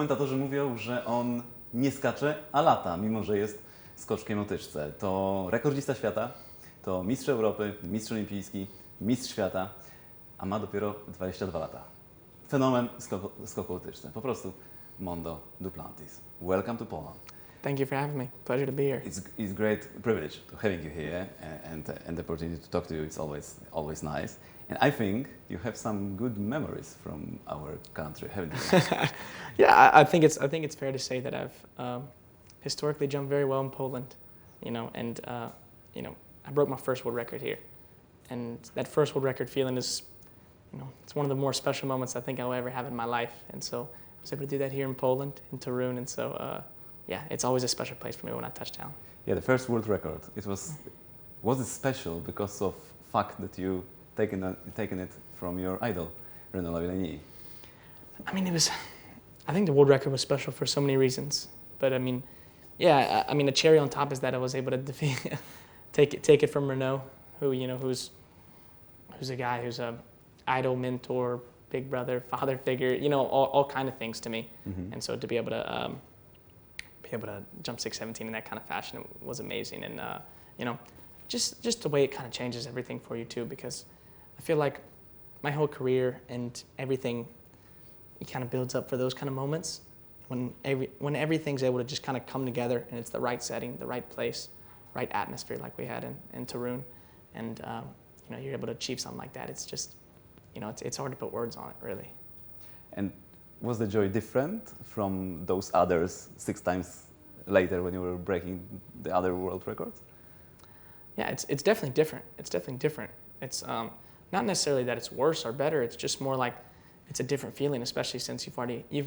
komentatorzy mówią, że on nie skacze, a lata, mimo że jest skoczkiem o tyczce. To rekordzista świata, to mistrz Europy, mistrz olimpijski, mistrz świata, a ma dopiero 22 lata. Fenomen skoku o tyczce. Po prostu Armand Duplantis. Welcome to Poland. Thank you for having me. Pleasure to be here. It's great privilege having you here and the opportunity to talk to you. It's always nice. And I think you have some good memories from our country, haven't you? Yeah, I think it's fair to say that I've historically jumped very well in Poland, and I broke my first world record here, and that first world record feeling is, it's one of the more special moments I think I'll ever have in my life, and so I was able to do that here in Poland, in Toruń, and so yeah, it's always a special place for me when I touch down. Yeah, the first world record. Was it special because of fact that you taken it from your idol, Renaud Lavillenie? I mean, I think the world record was special for so many reasons, but I mean, yeah, I mean, the cherry on top is that I was able to defeat, take it from Renaud, who's a guy who's a idol, mentor, big brother, father figure, all kind of things to me, and so to be able to jump 6'17" in that kind of fashion was amazing, and just the way it kind of changes everything for you too, because I feel like my whole career and everything, it kind of builds up for those kind of moments when everything's able to just kind of come together and it's the right setting, the right place, right atmosphere like we had in Toruń, and you're able to achieve something like that. It's just, it's hard to put words on it, really. And was the joy different from those others 6 times later when you were breaking the other world records? Yeah, it's definitely different. It's not necessarily that it's worse or better. It's just more like it's a different feeling, especially since you've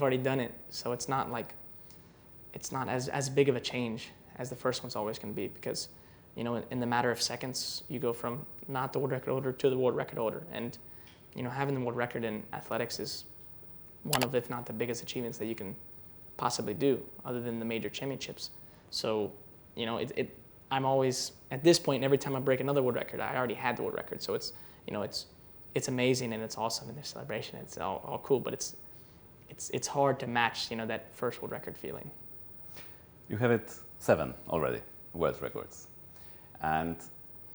already done it. So it's not as big of a change as the first one's always going to be, because in the matter of seconds you go from not the world record holder to the world record holder, and having the world record in athletics is one of, if not the biggest achievements that you can possibly do, other than the major championships. So I'm always, at this point, every time I break another world record, I already had the world record. So it's amazing and it's awesome and there's celebration. It's all cool, but it's hard to match that first world record feeling. You have it 7 already, world records, and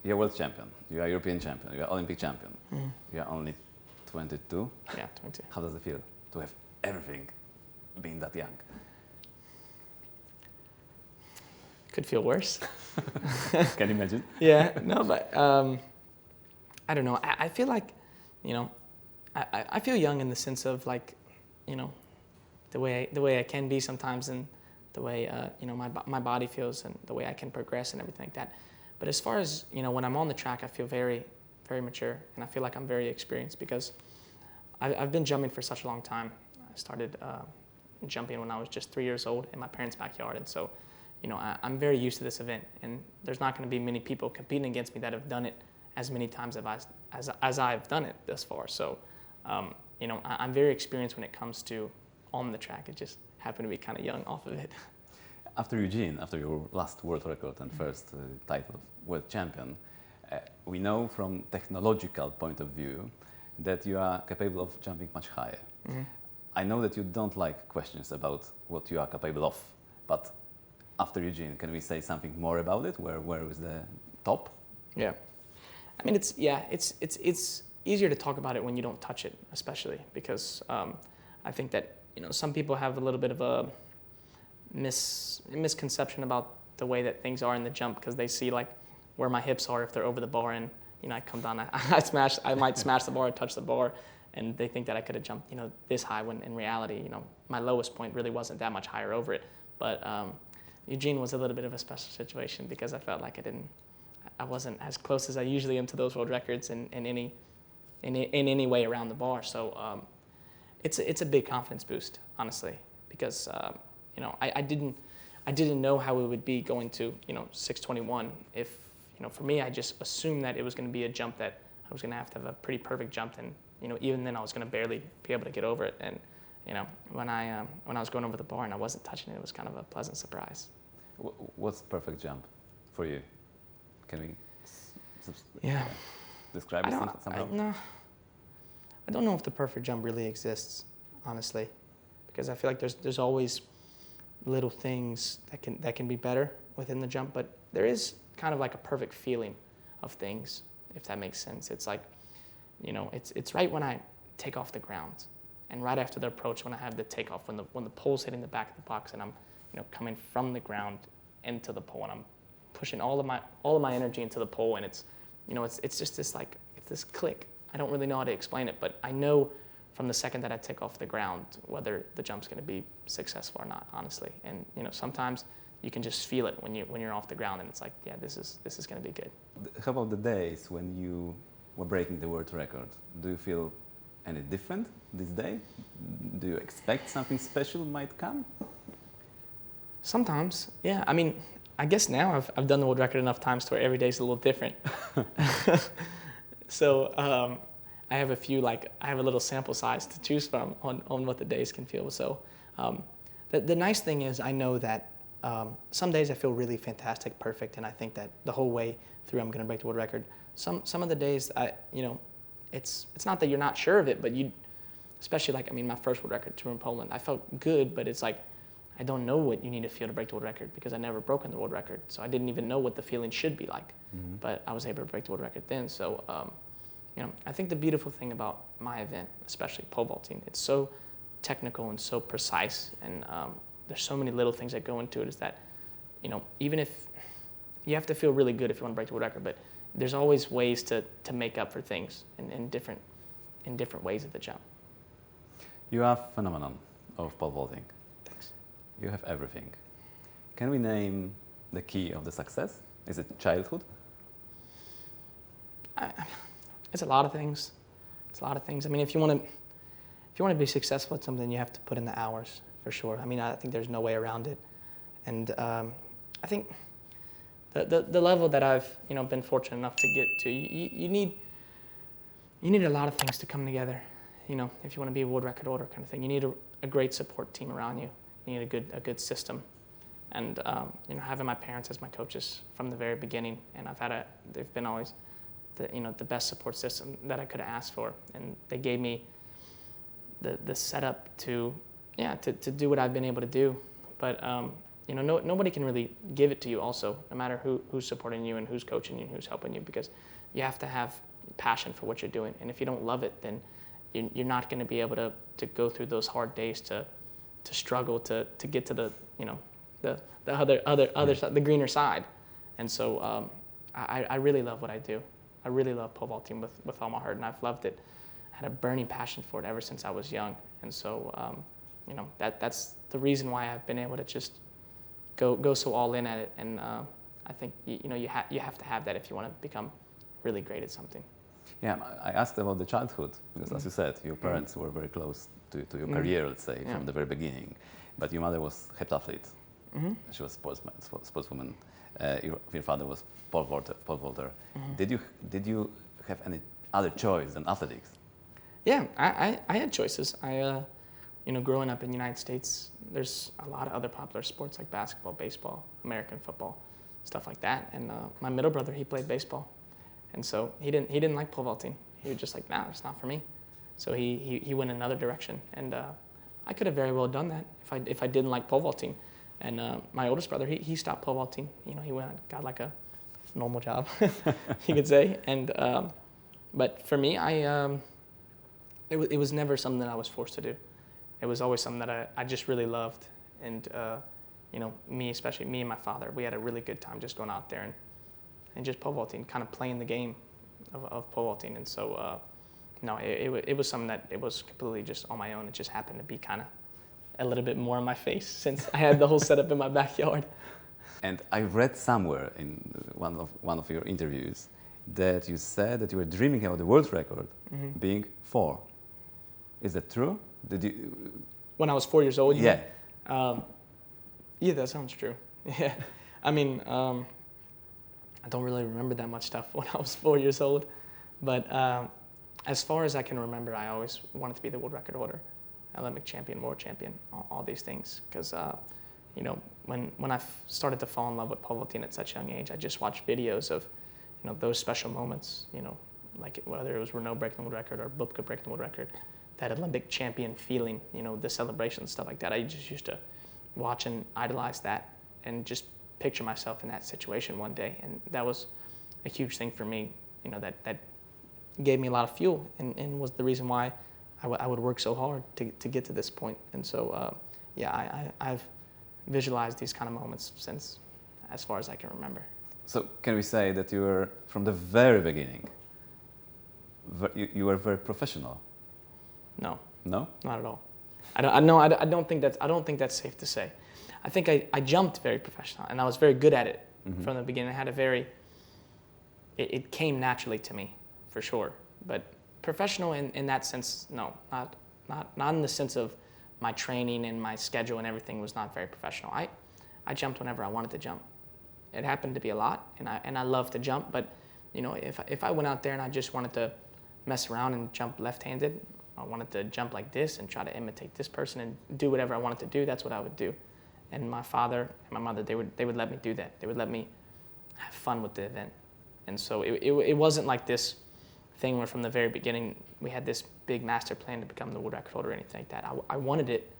you're world champion. You are European champion. You are Olympic champion. Mm. You are only 22. Yeah, 22. How does it feel to have everything, being that young? Could feel worse. Can you imagine? Yeah, no, but I don't know. I feel like, I feel young in the sense of like, the way I can be sometimes, and the way my body feels, and the way I can progress and everything like that. But as far as when I'm on the track, I feel very, very mature, and I feel like I'm very experienced, because I've been jumping for such a long time. I started jumping when I was just 3 years old in my parents' backyard, and so I'm very used to this event, and there's not going to be many people competing against me that have done it as many times as I've done it thus far. So, I'm very experienced when it comes to on the track. It just happened to be kind of young off of it. After Eugene, after your last world record and first title of world champion, we know from technological point of view that you are capable of jumping much higher. Mm-hmm. I know that you don't like questions about what you are capable of, but after Eugene, can we say something more about it? Where is the top? Yeah, I mean it's easier to talk about it when you don't touch it, especially because I think that some people have a little bit of a misconception about the way that things are in the jump, because they see like where my hips are if they're over the bar, and I come down, I might smash the bar or touch the bar, and they think that I could have jumped this high, when in reality my lowest point really wasn't that much higher over it. But Eugene was a little bit of a special situation, because I felt like I wasn't as close as I usually am to those world records in any way around the bar. So it's a big confidence boost, honestly, because I didn't know how it would be going to 621. If for me, I just assumed that it was going to be a jump that I was going to have a pretty perfect jump, and even then I was going to barely be able to get over it. And when I was going over the bar and I wasn't touching it, it was kind of a pleasant surprise. What's perfect jump for you? Can we describe it somehow? No, I don't know if the perfect jump really exists, honestly, because I feel like there's always little things that can be better within the jump, but there is kind of like a perfect feeling of things, if that makes sense. It's like, you know, it's right when I take off the ground, and right after the approach when I have the takeoff, when the pole's hitting the back of the box, and I'm, you know, coming from the ground into the pole, and I'm pushing all of my energy into the pole, and it's, you know, it's just this like, it's this click. I don't really know how to explain it, but I know from the second that I take off the ground whether the jump's going to be successful or not, honestly. And you know, sometimes you can just feel it when you're off the ground, and it's like, yeah, this is going to be good. How about the days when you were breaking the world record? Do you feel any different this day? Do you expect something special might come? Sometimes, yeah. I mean, I guess now I've done the world record enough times to where every day's a little different. So I have a little sample size to choose from on what the days can feel. So the nice thing is I know that some days I feel really fantastic, perfect, and I think that the whole way through I'm going to break the world record. Some of the days it's not that you're not sure of it, but especially like, I mean, my first world record tour in Poland, I felt good, but it's like, I don't know what you need to feel to break the world record because I never broken the world record. So I didn't even know what the feeling should be like, but I was able to break the world record then. So, you know, I think the beautiful thing about my event, especially pole vaulting, it's so technical and so precise, and there's so many little things that go into it, is that, you know, even if you have to feel really good if you want to break the world record, but there's always ways to make up for things in different ways at the jump. You are a phenomenon of pole vaulting. Thanks. You have everything. Can we name the key of the success? Is it childhood? It's a lot of things. I mean, if you want to be successful at something, you have to put in the hours, for sure. I mean, I think there's no way around it. And I think the level that I've, you know, been fortunate enough to get to, you need a lot of things to come together. You know, if you want to be a world record holder kind of thing, you need a great support team around you. You need a good system. And you know, having my parents as my coaches from the very beginning, and they've been always the best support system that I could have asked for, and they gave me the setup to do what I've been able to do. But you know, nobody can really give it to you also, no matter who's supporting you and who's coaching you and who's helping you, because you have to have passion for what you're doing. And if you don't love it, then you're not going to be able to go through those hard days, to struggle to get to the, you know, the other side, the greener side. And so I really love what I do. I really love pole vaulting with all my heart, and I've loved it. I had a burning passion for it ever since I was young. And so you know, that's the reason why I've been able to just go so all in at it. And I think you know, you have to have that if you want to become really great at something. Yeah, I asked about the childhood because, as you said, your parents were very close to your career, let's say, from the very beginning. But your mother was heptathlete. She was sportswoman. Your father was pole vaulter. Did you have any other choice than athletics? Yeah, I had choices. You know, growing up in the United States, there's a lot of other popular sports like basketball, baseball, American football, stuff like that. And my middle brother, he played baseball. And so he didn't like pole vaulting. He was just like, nah, it's not for me. So he went another direction. And I could have very well done that if I didn't like pole vaulting. And my oldest brother, he stopped pole vaulting. You know, he went and got like a normal job, you could say. And but for me, it was never something that I was forced to do. It was always something that I just really loved. And you know, especially me and my father, we had a really good time just going out there and just pole vaulting, kind of playing the game of pole vaulting. And so, no, it was something that it was completely just on my own. It just happened to be kind of a little bit more in my face since I had the whole setup in my backyard. And I read somewhere in one of your interviews that you said that you were dreaming about the world record being 4. Is that true? Did you? When I was 4 years old? Yeah. Yeah, that sounds true. Yeah. I mean, I don't really remember that much stuff when I was 4 years old, but as far as I can remember, I always wanted to be the world record holder, Olympic champion, world champion, all these things. Because you know, when I started to fall in love with pole vaulting at such a young age, I just watched videos of, you know, those special moments. You know, like whether it was Renaud breaking the world record or Bubka breaking the world record, that Olympic champion feeling, you know, the celebration, stuff like that. I just used to watch and idolize that and just picture myself in that situation one day. And that was a huge thing for me, you know, that gave me a lot of fuel and was the reason why I would work so hard to get to this point. And so, I've visualized these kind of moments since as far as I can remember. So can we say that you were, from the very beginning, you were very professional? No. No? Not at all. I don't think that's safe to say. I think I jumped very professional, and I was very good at it from the beginning. I had it came naturally to me, for sure. But professional in that sense, no, not in the sense of my training and my schedule and everything was not very professional. I jumped whenever I wanted to jump. It happened to be a lot, and I love to jump. But you know, if I went out there and I just wanted to mess around and jump left-handed, I wanted to jump like this and try to imitate this person and do whatever I wanted to do, that's what I would do. And my father and my mother, they would let me do that. They would let me have fun with the event. And so it wasn't like this thing where from the very beginning we had this big master plan to become the world record holder or anything like that. I wanted it,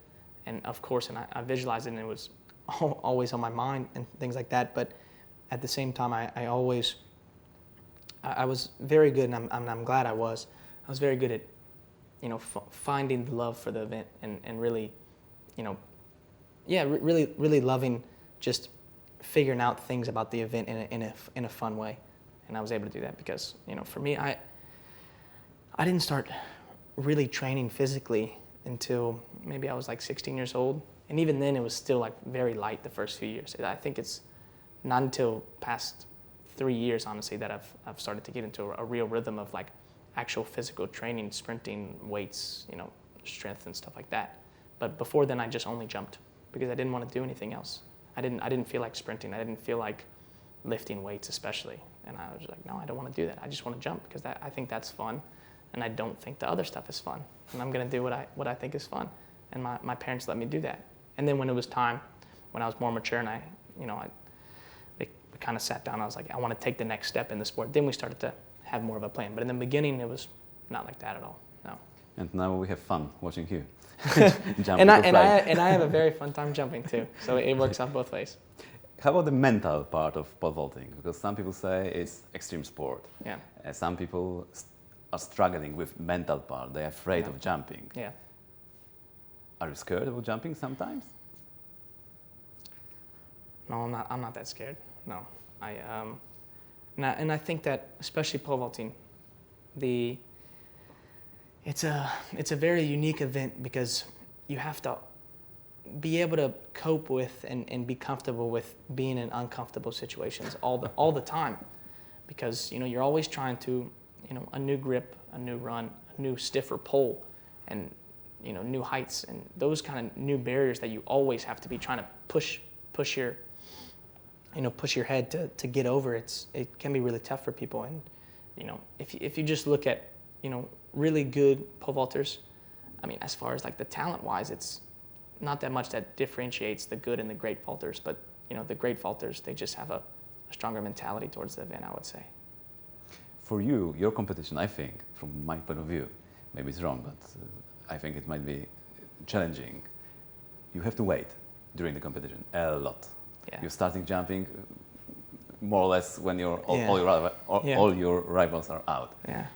and of course, and I visualized it, and it was always on my mind and things like that. But at the same time, I was very good, and I'm glad I was very good at, you know, finding the love for the event and really, you know, really loving just figuring out things about the event in a fun way. And I was able to do that because, you know, for me, I didn't start really training physically until maybe I was like 16 years old. And even then it was still like very light the first few years. I think it's not until past 3 years, honestly, that I've started to get into a real rhythm of like actual physical training, sprinting, weights, you know, strength and stuff like that. But before then I just only jumped because I didn't want to do anything else. I didn't feel like sprinting. I didn't feel like lifting weights especially. And I was like, no, I don't want to do that. I just want to jump because I think that's fun. And I don't think the other stuff is fun. And I'm going to do what I think is fun. And my parents let me do that. And then when it was time, when I was more mature and we kind of sat down, I was like, I want to take the next step in the sport. Then we started to have more of a plan. But in the beginning, it was not like that at all, no. And now we have fun watching you. and I have a very fun time jumping too. So it works out both ways. How about the mental part of pole vaulting? Because some people say it's extreme sport. Yeah. Some people are struggling with mental part. They're afraid of jumping. Yeah. Are you scared about jumping sometimes? No, I'm not that scared. No, and I think that especially pole vaulting, it's a very unique event because you have to be able to cope with and be comfortable with being in uncomfortable situations all the time, because you know you're always trying to, you know, a new grip, a new run, a new stiffer pole, and you know, new heights and those kind of new barriers that you always have to be trying to push your head to get over. It can be really tough for people. And you know, if you just look at, you know, really good pole vaulters, I mean, as far as like the talent wise, it's not that much that differentiates the good and the great vaulters, but you know, the great vaulters, they just have a stronger mentality towards the event, I would say. For you, your competition, I think, from my point of view, maybe it's wrong, but I think it might be challenging. You have to wait during the competition a lot. Yeah. You're starting jumping more or less when all your rivals are out. Yeah.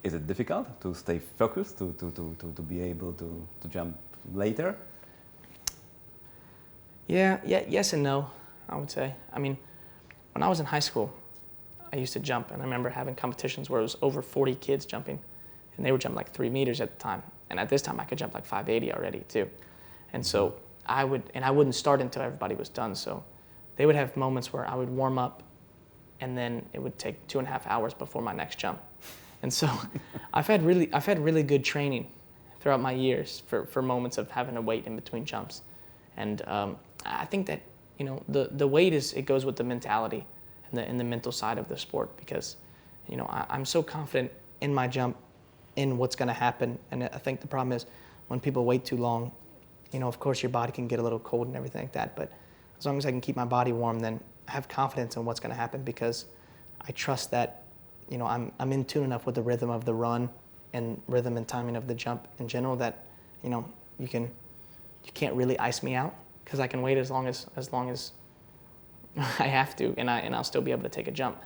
Is it difficult to stay focused, to be able to jump later? Yes and no, I would say. I mean, when I was in high school, I used to jump, and I remember having competitions where it was over 40 kids jumping, and they were jumping like 3 meters at the time. And at this time, I could jump like 580 already too. And so I wouldn't start until everybody was done. So they would have moments where I would warm up, and then it would take 2.5 hours before my next jump. And so I've had really good training throughout my years for moments of having to wait in between jumps. And I think that, you know, the wait it goes with the mentality and the mental side of the sport, because, you know, I'm so confident in my jump, in what's going to happen. And I think the problem is when people wait too long, you know, of course your body can get a little cold and everything like that, but as long as I can keep my body warm, then I have confidence in what's going to happen, because I trust that, you know, I'm in tune enough with the rhythm of the run and rhythm and timing of the jump in general that, you can't really ice me out because I can wait as long as I have to, and I'll still be able to take a jump,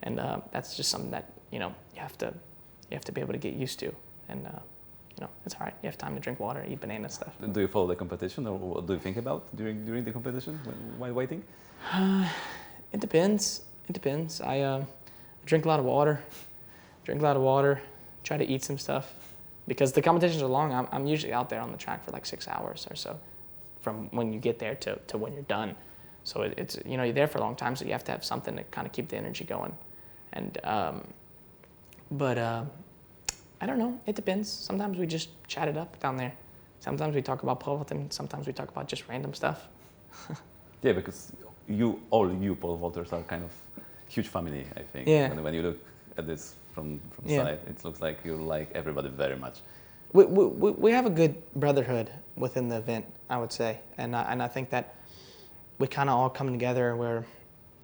and that's just something that you have to be able to get used to, and it's all right. You have time to drink water, eat banana stuff. Do you follow the competition, or what do you think about during the competition while waiting? It depends. I drink a lot of water. Try to eat some stuff, because the competitions are long. I'm usually out there on the track for like 6 hours or so, from when you get there to when you're done. So it's you're there for a long time, so you have to have something to kind of keep the energy going. And but I don't know. It depends. Sometimes we just chat it up down there. Sometimes we talk about pole vaulting. Sometimes we talk about just random stuff. Yeah, because all you pole vaulters are kind of huge family, I think. Yeah. When you look at this from the side, it looks like you like everybody very much. We have a good brotherhood within the event, I would say, and I think that we kind of all come together where,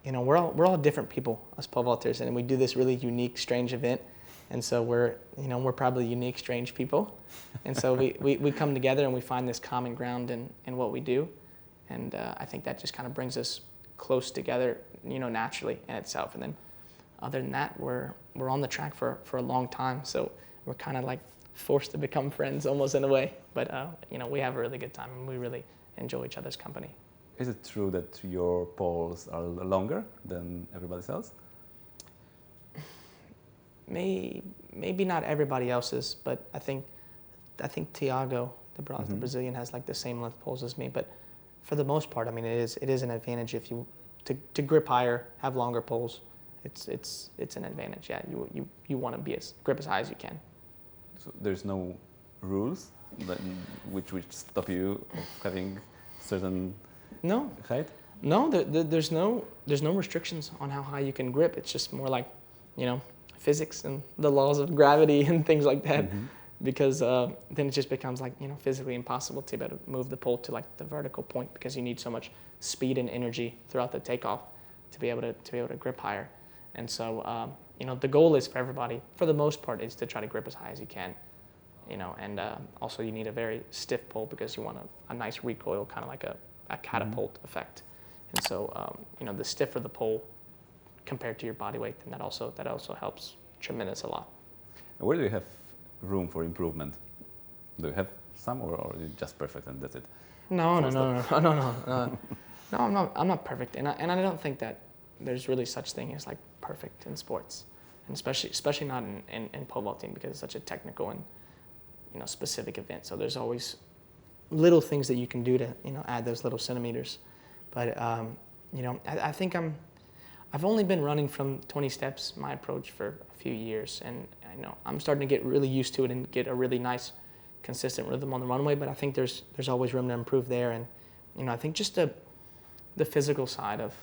we're all different people as pole vaulters, and we do this really unique, strange event, and so we're probably unique, strange people, and so we come together and we find this common ground in what we do, and I think that just kind of brings us close together, naturally in itself, and then other than that, we're on the track for a long time, so we're kind of like forced to become friends almost in a way, but we have a really good time and we really enjoy each other's company. Is it true that your poles are longer than everybody else? Maybe not everybody else's, but I think Thiago, the Brazilian, has like the same length poles as me. But for the most part, I mean, it is an advantage if you to grip higher, have longer poles. It's an advantage. Yeah, you want to grip as high as you can. So there's no rules which stop you of having certain height? No, there's no restrictions on how high you can grip. It's just more like, physics and the laws of gravity and things like that. Mm-hmm. Because then it just becomes like, physically impossible to be able to move the pole to like the vertical point, because you need so much speed and energy throughout the takeoff to be able to grip higher. And so, the goal is for everybody, for the most part, is to try to grip as high as you can. And also you need a very stiff pole because you want a nice recoil, kind of like a catapult effect. And so, the stiffer the pole compared to your body weight, then that also helps tremendous a lot. Where do you have room for improvement? Do you have some, or are you just perfect and that's it? No. No, I'm not perfect, and I don't think that there's really such thing as like perfect in sports, and especially not in pole vaulting, because it's such a technical and specific event. So there's always little things that you can do to add those little centimeters. But I think I've only been running from 20 steps, my approach, for a few years, and I'm starting to get really used to it and get a really nice, consistent rhythm on the runway. But I think there's always room to improve there, and I think just the physical side of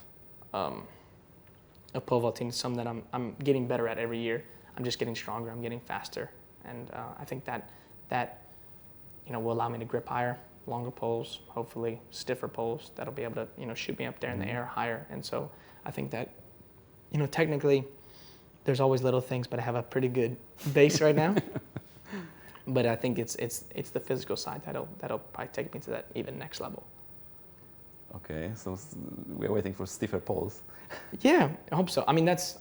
pole vaulting is something that I'm getting better at every year. I'm just getting stronger. I'm getting faster, and I think that will allow me to grip higher, longer poles, hopefully stiffer poles that'll be able to shoot me up there in the air higher. And so I think that technically there's always little things, but I have a pretty good base right now. But I think it's the physical side that'll probably take me to that even next level. Okay, so we're waiting for stiffer poles. Yeah, I hope so. I mean, it's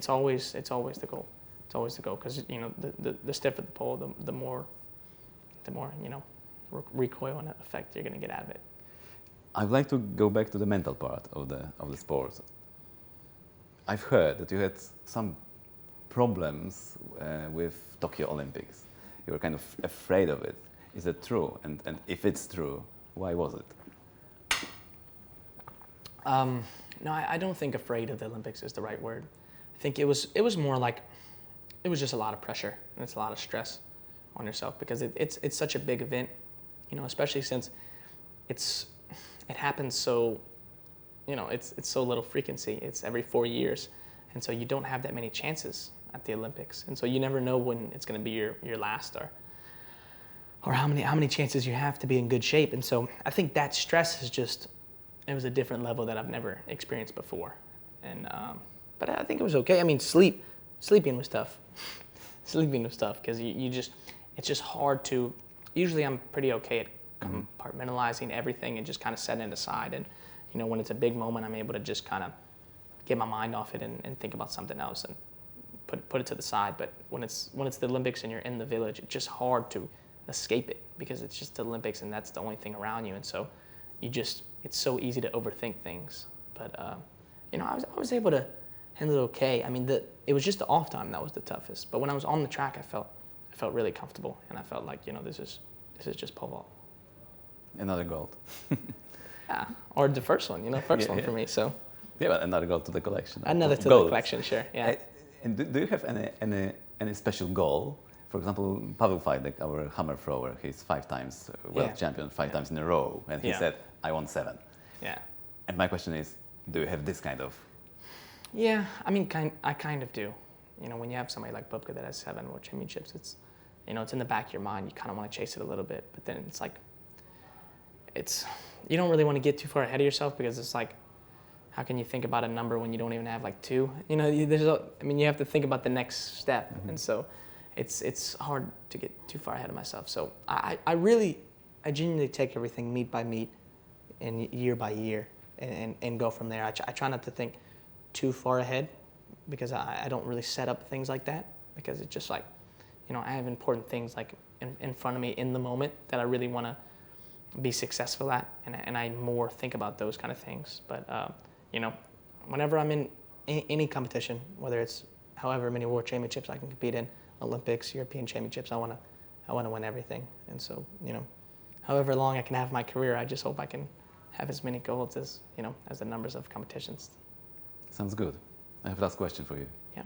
always the goal. It's always the goal, because the stiffer the pole, the more recoil and effect you're going to get out of it. I'd like to go back to the mental part of the sport. I've heard that you had some problems with Tokyo Olympics. You were kind of afraid of it. Is that true? And if it's true, why was it? No, I don't think afraid of the Olympics is the right word. I think it was more like, it was just a lot of pressure and it's a lot of stress on yourself, because it's such a big event, especially since it happens so, it's so little frequency. It's every 4 years, and so you don't have that many chances at the Olympics, and so you never know when it's going to be your last, or how many chances you have to be in good shape. And so I think that stress is just, it was a different level that I've never experienced before. And but I think it was okay. I mean, sleeping was tough. sleeping with stuff because it's just hard to. Usually, I'm pretty okay at compartmentalizing everything and just kind of setting it aside. And when it's a big moment, I'm able to just kind of get my mind off it and think about something else and put it to the side. But when it's the Olympics and you're in the village, it's just hard to escape it because it's just the Olympics and that's the only thing around you. And so it's so easy to overthink things. But I was able to handle it okay. I mean, it was just the off time that was the toughest. But when I was on the track, I felt really comfortable and I felt like this is just pole vault. Another gold. Yeah, or the first one, first one for me. So. Yeah, but another gold to the collection. Another to the collection, sure. Yeah. And do you have any special goal? For example, Pavel Fajdek, our hammer thrower, he's 5 times world champion, 5 times in a row, and he said, "I won 7." Yeah. And my question is, do you have this kind of? Yeah, I mean, I kind of do. When you have somebody like Bubka that has 7 world championships, it's in the back of your mind. You kind of want to chase it a little bit, but then it's like, you don't really want to get too far ahead of yourself because it's like, how can you think about a number when you don't even have like 2? You have to think about the next step, and so it's hard to get too far ahead of myself. So I genuinely take everything meet by meet and year by year and go from there. I try not to think too far ahead because I don't really set up things like that because it's just like, I have important things like in front of me in the moment that I really want to be successful at, and I more think about those kind of things. But whenever I'm in any competition, whether it's however many world championships I can compete in, Olympics, European championships, I want to win everything. And so, however long I can have my career, I just hope I can have as many golds as the numbers of competitions. Sounds good. I have last question for you. Yeah.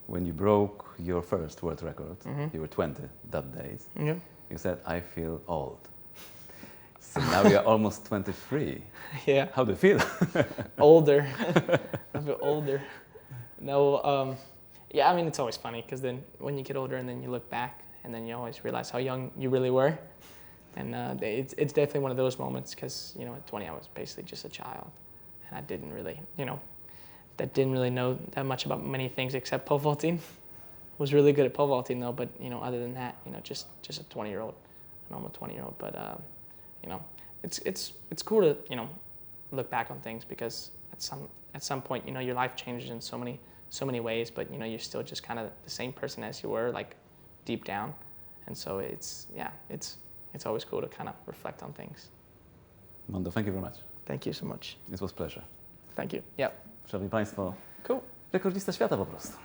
When you broke your first world record, you were 20 that day. Yeah. You said, "I feel old." So now you're almost 23. Yeah. How do you feel? Older. I feel older. No, yeah, I mean, it's always funny because then when you get older and then you look back and then you always realize how young you really were. And it's definitely one of those moments because, at 20 I was basically just a child. And I didn't really, know that much about many things except pole vaulting. Was really good at pole vaulting though, but, other than that, just a 20-year-old, a normal 20-year-old. But, it's cool to, look back on things because at some point, your life changes in so many ways, but you're still just kind of the same person as you were, like deep down. And so it's always cool to kind of reflect on things. Mondo, thank you very much. Thank you so much. It was a pleasure. Thank you. Yep. Szanowni Państwo, Cool. rekordzista świata po prostu.